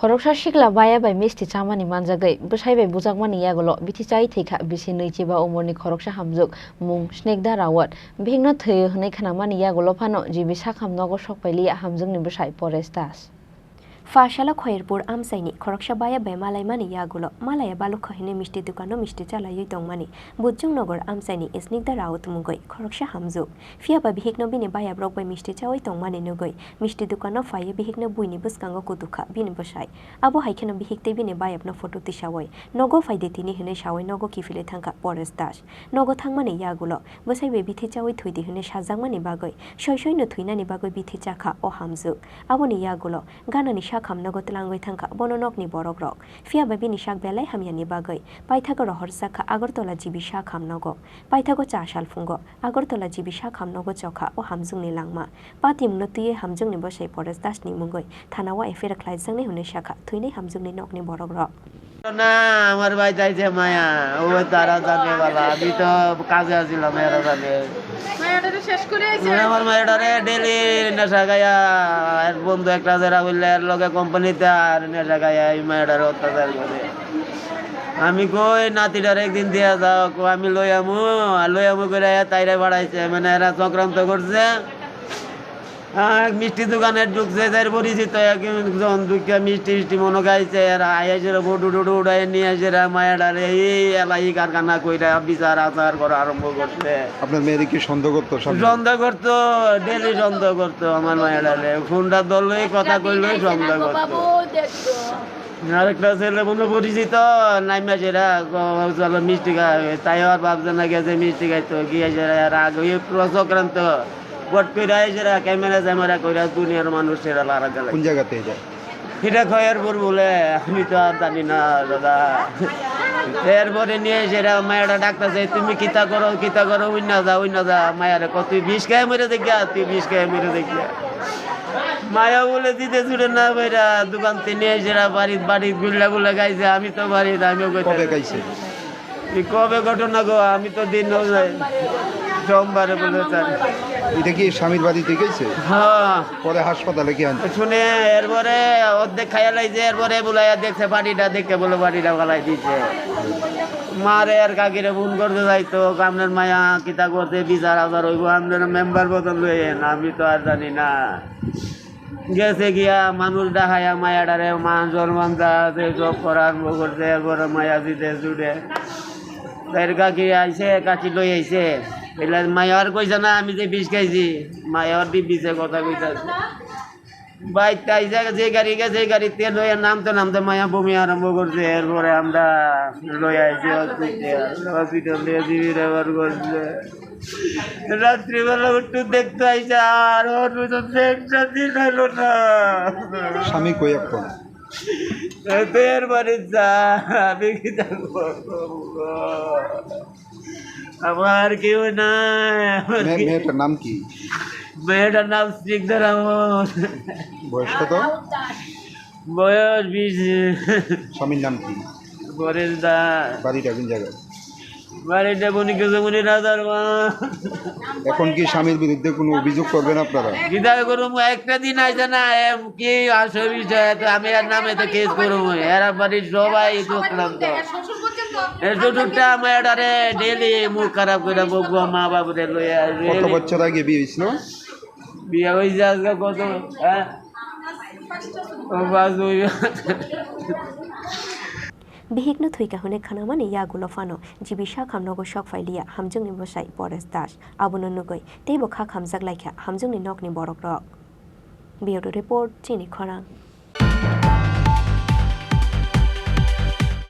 Khorang Sikla Bayab Misti Chamani Manjagwi Bwsai Bujakmani Yakulo Bithi Thowikha Bisi Neichiba Umurni Khorang Hamjwk Mung Snekda Rawat Bihingno Theu Hwnai Khanamani Yakulo Phano Jibi Sakhamnogo Sokpaili Hamjwkni Bwsai Forestas Fashala Khairpur Amsaini Khorang Bayab Malaimani Yakulo Malaya Balu Khahine Misti Dukano Misti Chalayui Tongmani Bujakmani Amsaini Snekda Rawat Mungoi Khorang Hamjwk Fiaba Bihikno Bini Bayab Rok by Misti Chaiwi Tongmani Nugoi Misti Dukano Faye Bihikno Buini Buskango Kutuka Bini Bwsai Abo Haikeno Bihikte Bini Bayab no photo Tishawai Nogo Faidetini Hune Shawai Nogo Kifile Thanka Forestas Nogo Thangmani Yakulo Bwsai Bithi Chawi Thuidi Hune Shazangmani Bagoi Shoishoi no Thuinani Bagoi Bithi Chakha o Hamjwk Aboni Yakulo Ganani Hamnogo Telangoi Thanka Bononokni Borok Rok Fia Babini Shak Belai Hamyani Bagoi Paithago Horsaka Agortola Jibi Shak Hamnogo Paithago Chashal Fungo Agortola Jibi Shak Hamnogo Chokha o Hamjwkni Langma Patim Notuye Hamjwkni Bwsai Forestas ni Mungoi Thanawa Efera Klaizangni Hune Shaka Thuine Hamjwkni Nokni Borok Rok না আমার ভাই চাইছে মায়া ও তারা জানে वाला আমি তো কাজে আছিলাম এরা জানে মায়াটারে শেষ করে আইছে আমার মায়াটারে ডেইলি নেশা গায়া আর বন্ধু একটা যারা হইলে এর লগে কোম্পানিতে আর নেশা গায়া এই মায়াটারে অত্যাচার করে আমি কই নাতিটারে একদিন দিয়া যাও আমি লইয়ামু করে তাইরে বাড়াইছে মানে এরা চক্রান্ত করছে মিষ্টি দোকানে ঢুকছে তার পরিচিত একজন দুঃখে মিষ্টি মনে গাইছে আর আইসেরা বডু ডুডু উড়াই নিয়ে আসেরা মায়াডারে এই এলাই কারখানা কইরা বিচার আচার করা আরম্ভ করছে। আপনার মেয়ের কি সন্দেহ করতো? সন্দেহ করতো, ডেলি সন্দেহ করতো আমার মায়াডারে, ফোনটা ধরলেই কথা কইলেই সন্দেহ করতো। আরেকটা ছেলে বন্ধু পরিচিত নাইমা সেরা চলো মিষ্টি খায়, তাই আর ভাবছে না গেছে মিষ্টি খাইতো গিয়ে রাগ হয়ে চক্রান্ত বট কইরা এসেরা ক্যামেরা জ্যামেরা কইরা দুনিয়ার মানুষেরা লারা গেল। কোন জায়গাতে যায় এটা খয়েরপুর বলে, আমি তো আর জানি না দাদা। এরপরে নিয়ে এসেরা মায়াটা ডাকতেছে তুমি কিতা করো উইনা যা মায়ারে কত তুই বিষ খেয়ে মেরে দেখিয়া, তুই বিষ খেয়ে মেরে দেখিয়া। মায়া বলে দিতে ছুটে না ভাইরা দোকান থেকে নিয়ে এসেরা বাড়ি গুলা গাইছে। আমি তো বাড়িতে আমিও গাইছে কবে ঘটনা গো, আমি তো দিন সোমবারে বলে এটা কি স্বামীর বাড়িতে গেছে? হ্যাঁ, পরে হাসপাতালে কি আনছে শুনে এরপরে অর্ধেক খাইয়া লাইছে। এরপরে বুলাইয়া দেখছে বাড়িটা, দেখে বলে বাড়িটা গলাই দিছে। মারে আর কাকিরে ফোন করতে যাইতো আপনার মায়া কিতা করতে বিচার আচার হইব, আপনার মেম্বার বদল লইয়েন। আমি তো আর জানি না। গেছে গিয়া মানুষ দেখায়া মায়াটারে জলমান সব করা আরম্ভ করছে। এরপরে মায়া দিতে জুড়ে তাই কাকি আইসে, কাকি লই আইসে। এগুলা মায়ার কইছে না আমি যে বিষ খাইছি, মায়ার দিছে কথা কইতাছে। বাইক আইসে যে গাড়ি গেছে সেই গাড়িতে লইয়া নামতে মায়া বমি আরম্ভ করছে। এরপরে আমরা লই আইছি হসপিটাল দিয়ে জিবি রেফার করছে। রাত্রিবেলা একটু দেখতে আইসে আর একটা দিন হইল না। স্বামী কই এখন? তোর বাড়ি যা, আমি কি থাকবো, আমার কেউ নাই। মেয়েটার নাম কি? মেয়েটার নাম সিকলা। বয়স কত? বয়স 20। স্বামীর নাম কি? পরেশ দা। বাড়িটা কোন জায়গায়? বাড়িটা বনিকে রাজার মা। এখন কি স্বামীর বিরুদ্ধে কোনো অভিযোগ করবেন আপনারা? বিদায় করুম, একটা দিন আইসে না কি আসে বিষয়, আমি আর নামে তো কেস করুম। এরা বাড়ির সবাই চক্রান্ত। শ্বশুরটা মেয়েটারে ডেলি মুখ খারাপ করে বকবো, মা বাবুরে লইয়া। কত বছর আগে বিয়ে হয়েছিল? বিয়ে হয়েছে আজকে কত, হ্যাঁ Bihikno Thowikha Hune Khanamani Yakulo Phano Jibi Shak Hamnogo Shok Failia Hamjwkni Bwsai Forestas Abono Nugoi Teibo Khak Hamjwk Laikha Hamjwkni Nokni Borok Rok. Bureau Report Chini Khorang.